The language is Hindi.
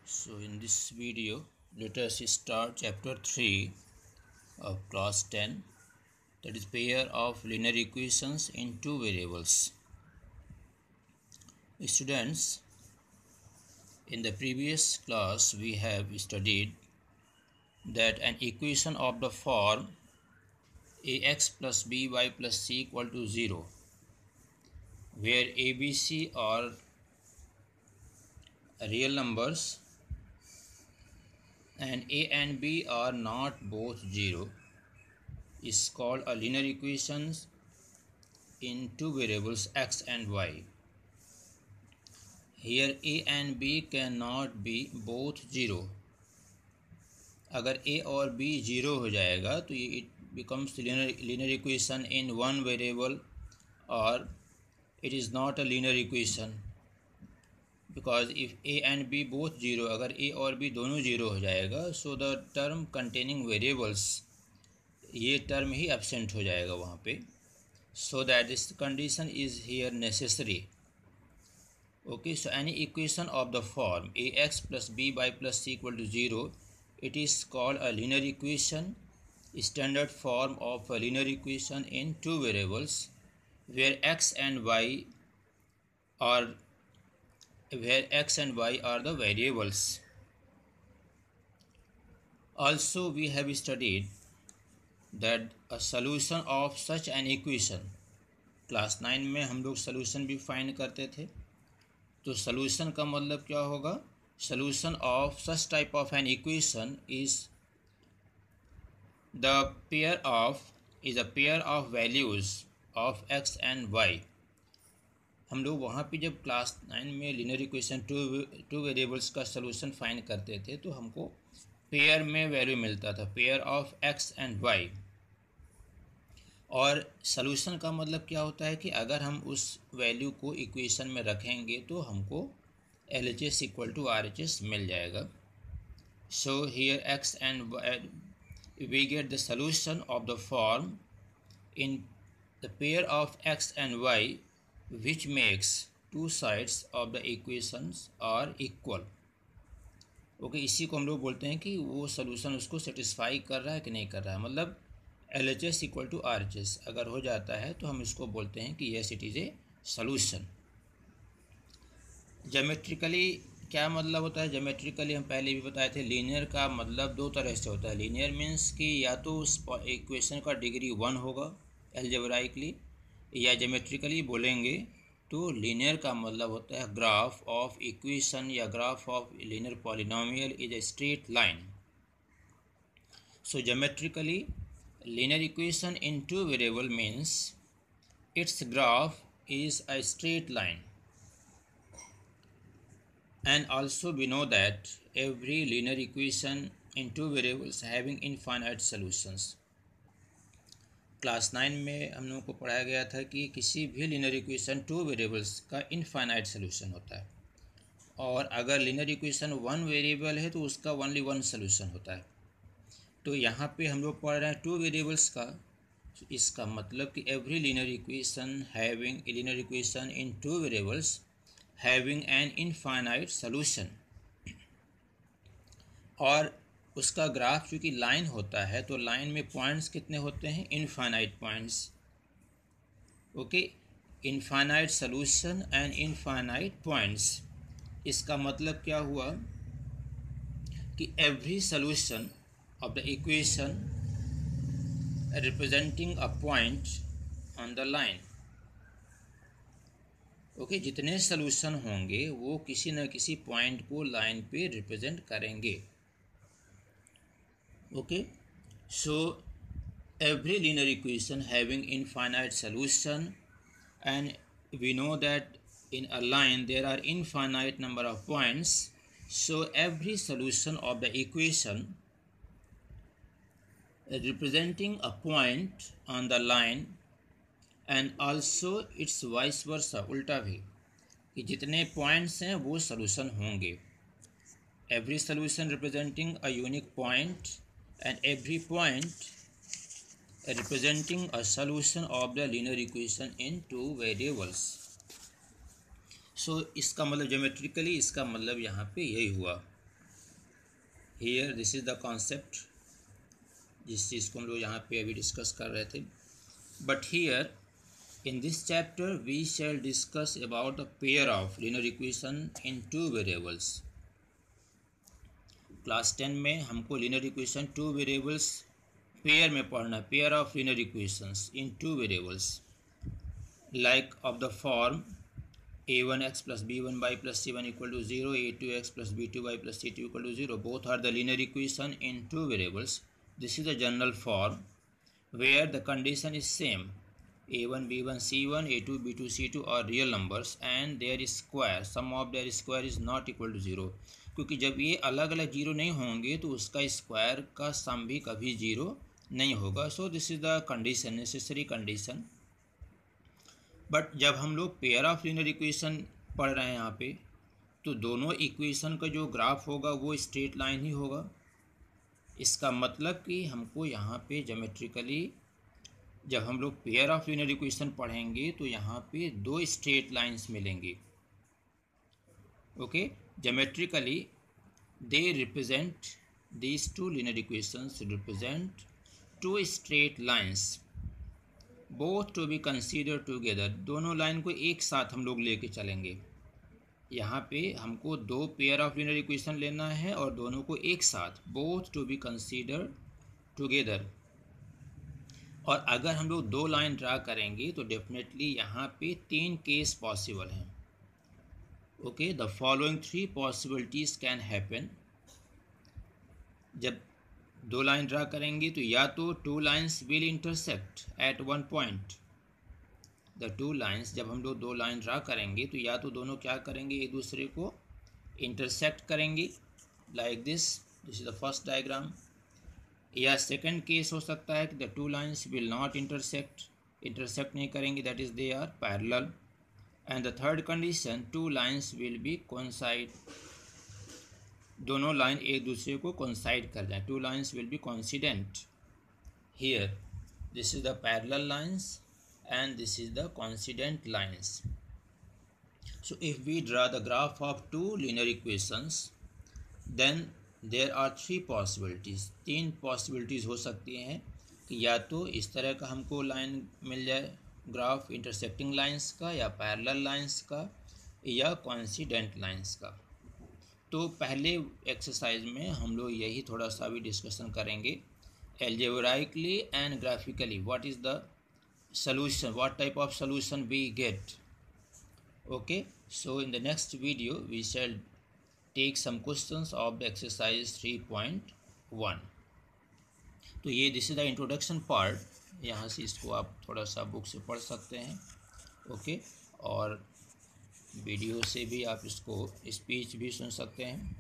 So in this video, let us start chapter 3 of class 10, that is pair of linear equations in two variables. Students, in the previous class we have studied that an equation of the form ax plus by plus c equal to 0, where ABC are real numbers and a and b are not both 0, is called a linear equation in two variables x and y. Here a and b cannot be both 0. अगर a और b 0 हो जाएगा तो ये it becomes linear equation in one variable, or it is not a linear equation, because if a and b both 0, अगर a और b दोनों 0 हो जाएगा, so the term containing variables, ये term ही absent हो जाएगा वहाँ पे. So that this condition is here necessary. Okay, so any equation of the form ax plus by plus c equal to 0, it is called a linear equation, standard form of a linear equation in two variables, where x and y are the variables. Also we have studied that a solution of such an equation, class 9 में हम लोग solution भी find करते थे. तो solution का मतलब क्या होगा? Solution of such type of an equation is a pair of values of x and y. हम लोग वहाँ पे जब क्लास 9 में linear equation टू वेरिएबल्स का solution find करते थे तो हमको पेयर में वैल्यू मिलता था, पेयर ऑफ x एंड y. और सॉल्यूशन का मतलब क्या होता है कि अगर हम उस वैल्यू को इक्वेशन में रखेंगे तो हमको LHS इक्वल टू RHS मिल जाएगा. So here x and we get the solution of the form in the pair of x एंड y which makes two sides of the equations are equal. Okay, इसी को हम लोग बोलते हैं कि वो सॉल्यूशन उसको सेटिस्फाई कर रहा है कि नहीं कर रहा है. मतलब LHS इक्वल टू RHS अगर हो जाता है तो हम इसको बोलते हैं कि yes it is a solution. Geometrically क्या मतलब होता है? ज्योमेट्रिकली हम पहले भी बताए थे, लीनियर का मतलब दो तरह से होता है. लीनियर मीन्स कि या तो उस इक्वेशन का डिग्री 1 होगा एल्जेब्राइकली, या ज्योमेट्रिकली बोलेंगे तो लीनियर का मतलब होता है ग्राफ ऑफ इक्वेशन या graph of linear polynomial is a straight line. So geometrically linear equation in two variable means its graph is a straight line. And also we know that every linear equation in two variables having infinite solutions. Class 9 में हम लोगों को पढ़ाया गया था कि किसी भी linear equation टू वेरिएबल्स का infinite solution होता है, और अगर linear equation वन वेरिएबल है तो उसका ओनली वन solution होता है. तो यहाँ पे हम लोग पढ़ रहे हैं टू वेरिएबल्स का. तो इसका मतलब कि every linear equation in two variables having an infinite solution, और उसका ग्राफ चूँकि लाइन होता है तो लाइन में पॉइंट्स कितने होते हैं? Infinite points. Okay, infinite solution and infinite points. इसका मतलब क्या हुआ कि every solution of the equation representing a point on the line. Okay, जितने सॉल्यूशन होंगे वो किसी न किसी पॉइंट को लाइन पे रिप्रेजेंट करेंगे. Okay, so every linear equation having infinite solution, and we know that in a line there are infinite number of points. So every solution of the equation representing a point on the line, and also its vice versa, उल्टा भी, कि जितने पॉइंट्स हैं वो सॉल्यूशन होंगे. Every solution representing a unique point and every point representing a solution of the linear equation in two variables. So इसका मतलब ज्योमेट्रिकली इसका मतलब यहाँ पे यही हुआ. Here this is the concept जिस चीज़ को हम लोग यहाँ पे अभी डिस्कस कर रहे थे. But here in this chapter we shall discuss about the pair of linear equation in two variables. Class 10 में हमको linear equation two variables pair में पढ़ना, pair of linear equations in two variables like of the form a1x plus b1y plus c1 equal to 0, a2x plus b2y plus c2 equal to 0. Both are the linear equation in two variables. This is the general form where the condition is same. a1 b1 c1 a2 b2 c2 are real numbers and their square sum of their square is not equal to 0. क्योंकि जब ये अलग अलग जीरो नहीं होंगे तो उसका स्क्वायर का सम भी कभी जीरो नहीं होगा. So this is the condition, necessary condition. But जब हम लोग पेयर ऑफ लीनियर इक्वेशन पढ़ रहे हैं यहाँ पे, तो दोनों इक्वेशन का जो ग्राफ होगा वो स्ट्रेट लाइन ही होगा. इसका मतलब कि हमको यहाँ पे ज्योमेट्रिकली जब हम लोग पेयर ऑफ लीनियर इक्वेशन पढ़ेंगे तो यहाँ पे दो स्ट्रेट लाइंस मिलेंगे. Okay, geometrically they represent these two linear equations represent two straight lines both to be consider together. दोनों लाइन को एक साथ हम लोग लेके चलेंगे. यहाँ पे हमको दो पेयर ऑफ लीनियर इक्वेशन लेना है और दोनों को एक साथ, both to be consider together. और अगर हम लोग दो लाइन ड्रा करेंगे तो डेफिनेटली यहाँ पे तीन केस पॉसिबल हैं. Okay, the following three possibilities can happen. जब दो लाइन ड्रा करेंगे तो या तो to lines will intersect at one point. The two lines, जब हम लोग दो लाइन ड्रा करेंगे तो या तो दोनों क्या करेंगे, एक दूसरे को इंटरसेक्ट करेंगे like this. This is the first diagram. या सेकंड केस हो सकता है कि the two lines will not intersect नहीं करेंगे, that is they are parallel. And the third condition, two lines will be coincide. दोनों लाइन एक दूसरे को कोइंसाइड कर जाए. Two lines will be coincident. Here this is the parallel lines and this is the coincident lines. So if we draw the graph of two linear equations, then there are three possibilities. तीन possibilities हो सकती हैं कि या तो इस तरह का हमको लाइन मिल जाए, ग्राफ इंटरसेक्टिंग लाइंस का, या पैरेलल लाइंस का, या कोइंसिडेंट लाइंस का. तो पहले एक्सरसाइज में हम लोग यही थोड़ा सा भी डिस्कशन करेंगे. Algebraically and graphically what is the solution, what type of solution we get. Okay, so in the next video we shall take some questions of the exercise 3.1. तो ये this is the introduction part. यहाँ से इसको आप थोड़ा सा बुक से पढ़ सकते हैं. ओके, और वीडियो से भी आप इसको स्पीच भी सुन सकते हैं.